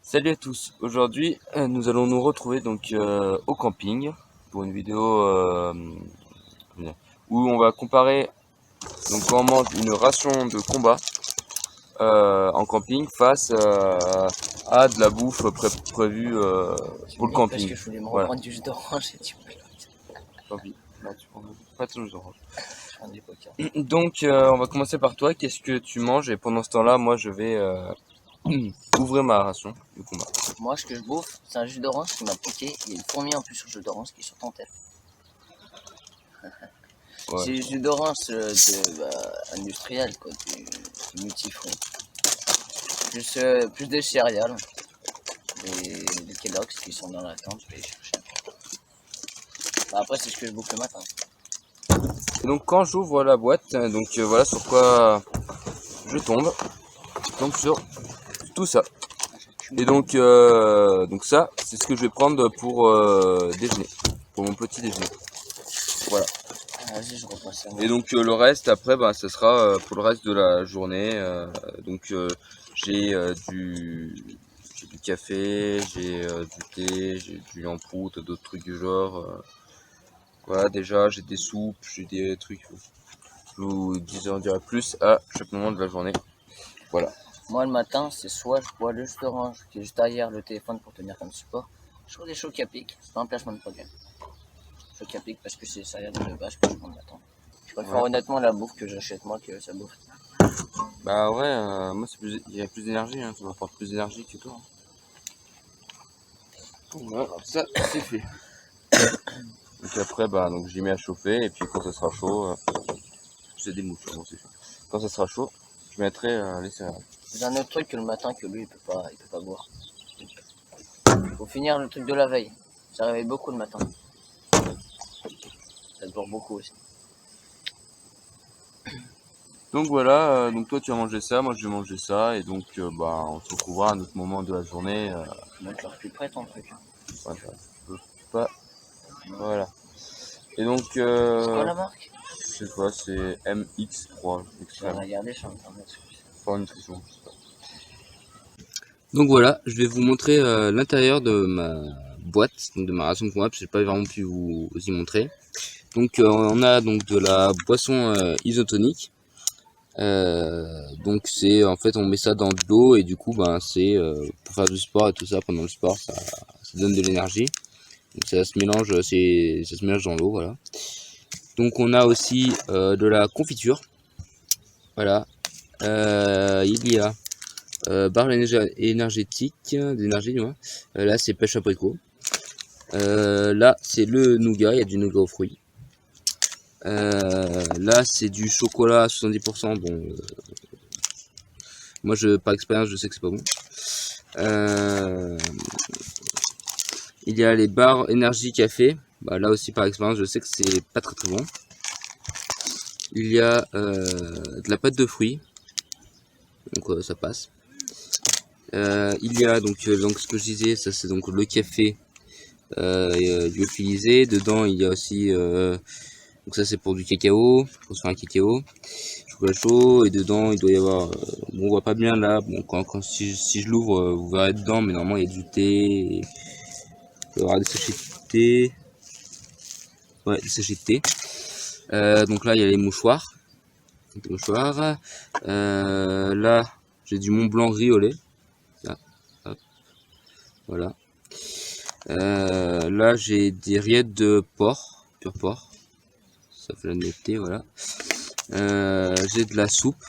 Salut à tous, aujourd'hui nous allons nous retrouver donc au camping pour une vidéo où on va comparer donc quand on mange une ration de combat en camping face à de la bouffe prévue pour le Bien parce camping. que je voulais me Voilà, reprendre du jus d'orange et du pilote. tant pis, là tu prends pas de jus d'orange. Je prends du coca. Donc on va commencer par toi, qu'est-ce que tu manges et pendant ce temps-là moi je vais ouvrir ma ration de combat. Moi, ce que je bouffe, c'est un jus d'orange qui m'a piqué. Il y a une fourmi en plus sur le jus d'orange qui est sur ton tête. Ouais. C'est du jus d'orange industriel, quoi, du multifruit. Plus de céréales. Des Kellogg's qui sont dans la tente, je vais les chercher. Après, c'est ce que je bouffe le matin. Et donc quand j'ouvre la boîte, donc voilà sur quoi je tombe sur tout ça. Et donc ça, c'est ce que je vais prendre pour déjeuner, pour mon petit déjeuner. Voilà. Vas-y, je repasse ça. Et donc le reste après, bah, ça sera pour le reste de la journée. Donc j'ai du café, j'ai du thé, j'ai du yamprout, d'autres trucs du genre. Voilà, déjà j'ai des soupes, j'ai des trucs. Je vous en dirai plus à chaque moment de la journée. Voilà. Moi, le matin, c'est soit je bois le jus d'orange qui est juste derrière le téléphone pour tenir comme support, soit des chocs à pic, c'est pas un placement de produit. Chocs à pic parce que c'est ça de base que je prends le matin. Je préfère honnêtement la bouffe que j'achète moi que ça bouffe. Bah ouais, moi il y a plus d'énergie, hein, ça m'apporte plus d'énergie que toi. Voilà, ça c'est fait. Donc après bah donc j'y mets à chauffer et puis quand ça sera chaud, c'est des mouches, bon, c'est fait. Quand ça sera chaud, je mettrai les céréales. J'ai un autre truc que le matin que lui il peut pas boire. Faut finir le truc de la veille. Ça réveille beaucoup le matin. Ça dure beaucoup aussi. Donc voilà, donc toi tu vas manger ça, moi je vais manger ça et donc bah on se retrouvera à un autre moment de la journée. Moi je leur plus près ton truc. Voilà, je peux pas. Voilà. Et donc C'est quoi la marque? je sais pas, c'est MX3, Je vais extrême. regarder sur internet. Pas nutrition, je sais pas. Donc voilà, je vais vous montrer l'intérieur de ma boîte, donc de ma ration de combat, parce que j'ai pas vraiment pu vous y montrer. Donc on a donc de la boisson isotonique. Donc c'est en fait on met ça dans de l'eau et du coup ben c'est pour faire du sport et tout ça pendant le sport ça donne de l'énergie. Donc ça se mélange dans l'eau, voilà. Donc on a aussi de la confiture. Voilà. Il y a barre énergétique, d'énergie, du moins. Là, c'est pêche abricot. Là, c'est le nougat, il y a du nougat aux fruits. Là, c'est du chocolat à 70%. Bon, moi, par expérience, je sais que c'est pas bon. Il y a les barres énergie café. Bah, là aussi, par expérience, je sais que c'est pas très très bon. Il y a de la pâte de fruits. Donc, ça passe. Il y a donc ce que je disais, ça c'est donc le café lyophilisé. Dedans il y a aussi donc ça c'est pour du cacao, pour se faire un cacao, chocolat chaud, et dedans il doit y avoir bon, on voit pas bien là, bon si je l'ouvre vous verrez dedans, mais normalement il y a du thé, il doit y avoir des sachets de thé, ouais, des sachets de thé. Donc là il y a les mouchoirs, là j'ai du Mont Blanc gris au lait. Là, hop, voilà. Là j'ai des rillettes de porc, pur porc, ça fait la netteté, voilà. J'ai de la soupe,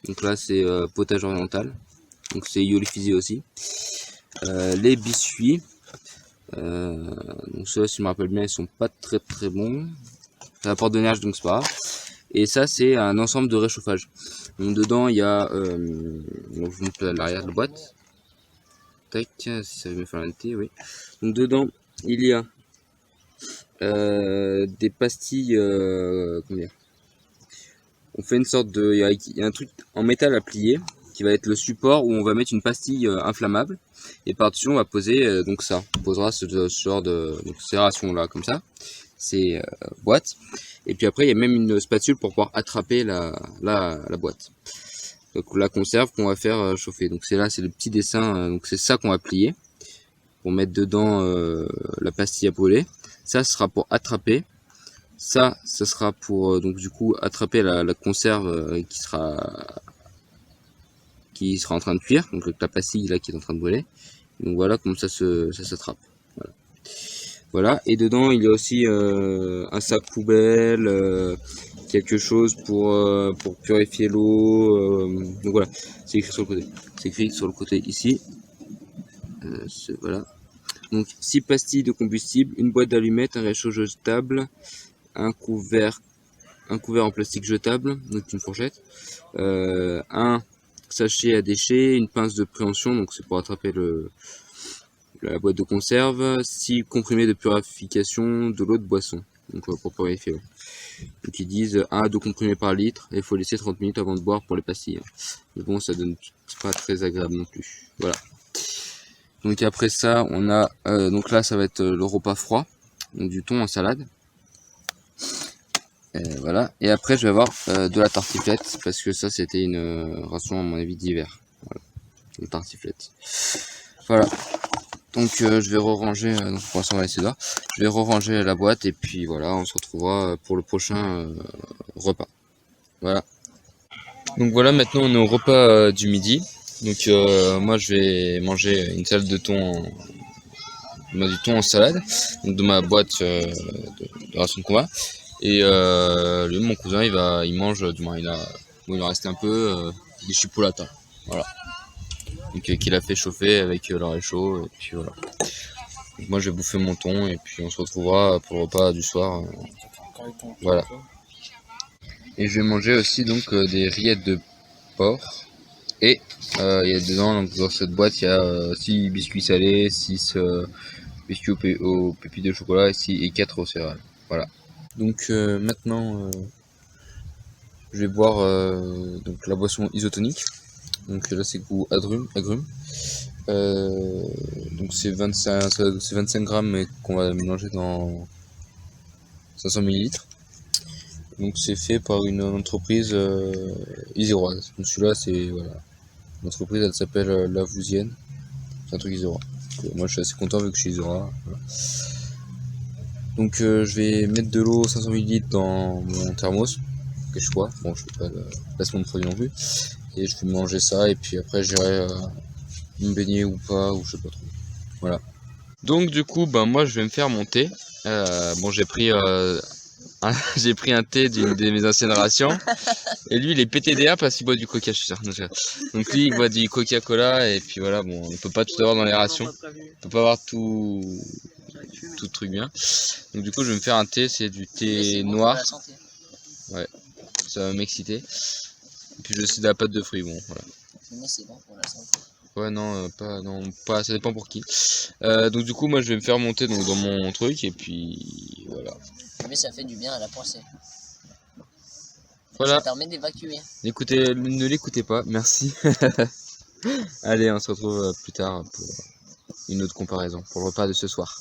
donc là c'est potage oriental, donc c'est iolifisé aussi. Les biscuits, donc ceux-là si je me rappelle bien ils sont pas très très bons, ça apporte de l'énergie donc c'est pas grave. Et ça c'est un ensemble de réchauffage, donc dedans il y a donc je vous montre à l'arrière de la boîte, tac, si ça veut me faire la netteté, oui. Donc dedans il y a des pastilles, comment dire, on fait une sorte de, il y a un truc en métal à plier qui va être le support où on va mettre une pastille inflammable et par-dessus on va poser donc ça, on posera ce genre de serration là comme ça, c'est boîte, et puis après il y a même une spatule pour pouvoir attraper la boîte. donc la conserve qu'on va faire chauffer. Donc c'est là, c'est le petit dessin, donc c'est ça qu'on va plier pour mettre dedans la pastille à brûler. Ça, ce sera pour attraper. Ça sera pour donc du coup attraper la conserve qui sera en train de cuire, donc la pastille là qui est en train de brûler. Donc voilà comment ça s'attrape. Voilà. Et dedans il y a aussi un sac poubelle, quelque chose pour purifier l'eau. Donc voilà, c'est écrit sur le côté. C'est écrit sur le côté ici. Voilà. Donc 6 pastilles de combustible, une boîte d'allumettes, un réchaud jetable, un couvert en plastique jetable, donc une fourchette, un sachet à déchets, une pince de préhension, donc c'est pour attraper la boîte de conserve, 6 comprimés de purification de l'eau de boisson, donc pour purifier l'eau. Donc ils disent 1 à 2 comprimés par litre, et il faut laisser 30 minutes avant de boire pour les pastilles. Mais bon, ça donne pas très agréable non plus. Voilà. Donc après ça, on a donc là ça va être le repas froid, donc du thon en salade. Voilà. Et après je vais avoir de la tartiflette parce que ça c'était une ration à mon avis d'hiver. Voilà. Une tartiflette. Voilà. Donc je vais re-ranger. Donc pour l'instant on va laisser là. Je vais re-ranger la boîte et puis voilà, on se retrouvera pour le prochain repas. Voilà. Donc voilà, maintenant on est au repas du midi. Donc moi je vais manger une salade de thon du thon en salade, donc de ma boîte de ration de combat. Et lui, mon cousin, il mange, du moins il en resté un peu, des chipolatas. Voilà. Donc qu'il a fait chauffer avec le réchaud, et puis voilà. Donc, moi je vais bouffer mon thon, et puis on se retrouvera pour le repas du soir. Voilà. Et je vais manger aussi donc des rillettes de porc. Et il y a dedans, donc, dans cette boîte, il y a 6 biscuits salés, 6 biscuits aux pépites de chocolat et 4 aux céréales. Voilà. Donc maintenant, je vais boire donc la boisson isotonique. Donc là, c'est goût agrumes. Donc c'est 25 grammes mais qu'on va mélanger dans 500 millilitres. Donc c'est fait par une entreprise iséroise. Donc celui-là, c'est voilà. L'entreprise, elle s'appelle Lavousienne. C'est un truc isérois. Moi, je suis assez content vu que je suis isérois. Voilà. Donc je vais mettre de l'eau 500 ml dans mon thermos, que je vois. Bon, je fais pas le placement de produit non plus. Et je vais manger ça et puis après j'irai me baigner ou pas, ou je sais pas trop. Voilà. Donc du coup, ben moi je vais me faire mon thé. Bon, j'ai pris j'ai pris un thé d'une de mes anciennes rations. Et lui il est PTDA parce qu'il boit du coca, je suis sûr. Donc lui il boit du Coca-Cola et puis voilà, bon, on peut pas tout avoir dans les rations. On peut pas avoir tout truc bien. Donc du coup je vais me faire un thé, c'est du thé noir. Ouais, ça va m'exciter. Et puis je sais de la pâte de fruits, bon voilà. Mais c'est bon pour la santé. Ouais non, pas, ça dépend pour qui. Donc du coup moi je vais me faire monter donc dans mon truc et puis voilà. Mais ça fait du bien à la pensée. Voilà. Ça permet d'évacuer. Ne l'écoutez pas, merci. Allez, on se retrouve plus tard pour une autre comparaison, pour le repas de ce soir.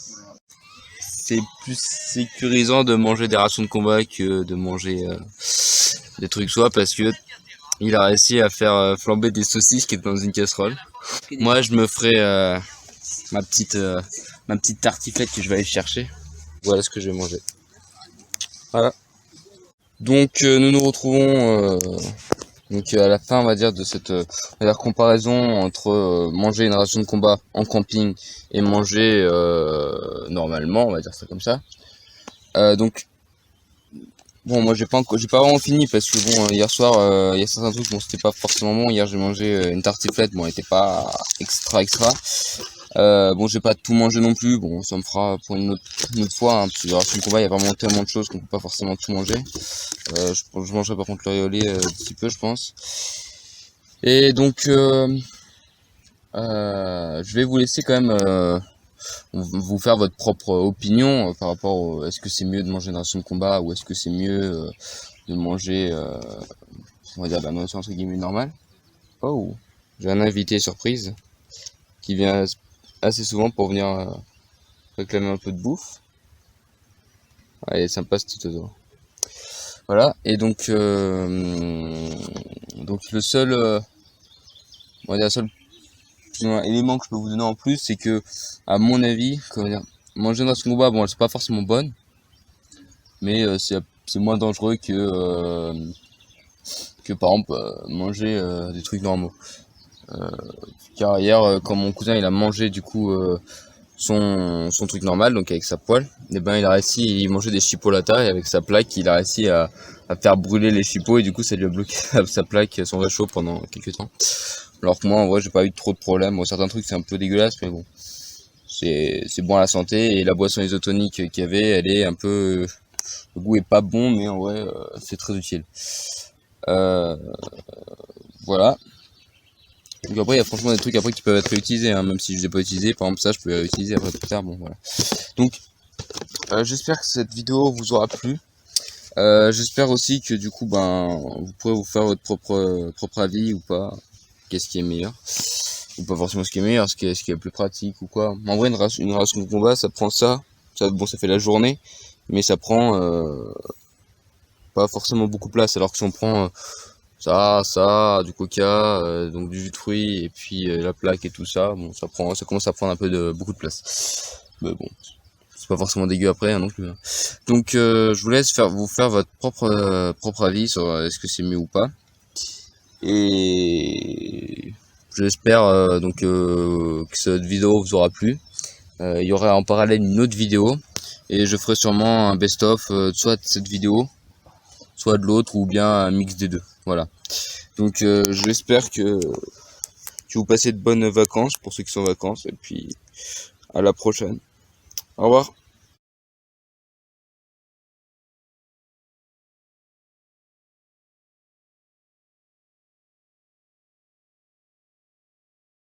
C'est plus sécurisant de manger des rations de combat que de manger des trucs soit parce que il a réussi à faire flamber des saucisses qui étaient dans une casserole. Moi je me ferai ma petite tartiflette que je vais aller chercher. Voilà ce que je vais manger. Voilà. Donc nous nous retrouvons donc à la fin on va dire de cette comparaison entre manger une ration de combat en camping et manger normalement, on va dire ça comme ça. Donc bon, moi j'ai pas vraiment fini parce que bon hier soir il y a certains trucs, bon c'était pas forcément bon. Hier j'ai mangé une tartiflette, bon elle était pas extra. Bon, j'ai pas tout mangé non plus, bon ça me fera pour une autre fois, hein, parce que la ration de combat il y a vraiment tellement de choses qu'on peut pas forcément tout manger. Je mangerai par contre le riolet d'ici peu je pense. Et donc je vais vous laisser quand même vous faire votre propre opinion par rapport est-ce que c'est mieux de manger une ration de combat ou est-ce que c'est mieux de manger on va dire de la nourriture entre guillemets normale. Oh, j'ai un invité surprise qui vient assez souvent pour venir réclamer un peu de bouffe. Ouais, il est sympa ce petit oiseau. Voilà, et donc le seul, on va dire, seul élément que je peux vous donner en plus, c'est que, à mon avis, comment dire, manger une race combat, bon, c'est pas forcément bonne, mais c'est moins dangereux que par exemple manger des trucs normaux. Car hier, quand mon cousin il a mangé du coup son truc normal, donc avec sa poêle, et ben il a réussi, il mangeait des chipolatas et avec sa plaque, il a réussi à faire brûler les chipots et du coup ça lui a bloqué sa plaque, son réchaud pendant quelques temps. Alors que moi en vrai j'ai pas eu trop de problèmes. Bon, certains trucs c'est un peu dégueulasse, mais bon, c'est bon à la santé, et la boisson isotonique qu'il y avait, elle est un peu, le goût est pas bon, mais en vrai c'est très utile. Voilà. Donc après il y a franchement des trucs après qui peuvent être réutilisés, hein, même si je les ai pas utilisés, par exemple ça je peux les réutiliser après plus tard, bon voilà. Donc j'espère que cette vidéo vous aura plu. J'espère aussi que du coup ben vous pourrez vous faire votre propre avis ou pas, qu'est-ce qui est meilleur, ou pas forcément ce qui est meilleur, ce qui est le plus pratique ou quoi. En vrai une ration de combat ça prend ça bon ça fait la journée, mais ça prend pas forcément beaucoup de place, alors que si on prend ça, du coca, donc du jus de fruits, et puis la plaque et tout ça, bon, ça commence à prendre un peu beaucoup de place. Mais bon, c'est pas forcément dégueu après, hein, non plus, hein. Donc je vous laisse vous faire votre propre avis sur est-ce que c'est mieux ou pas. Et j'espère donc que cette vidéo vous aura plu. Il y aura en parallèle une autre vidéo, et je ferai sûrement un best-of soit de cette vidéo, soit de l'autre, ou bien un mix des deux. Voilà. Donc j'espère que vous passez de bonnes vacances pour ceux qui sont en vacances, et puis à la prochaine. Au revoir.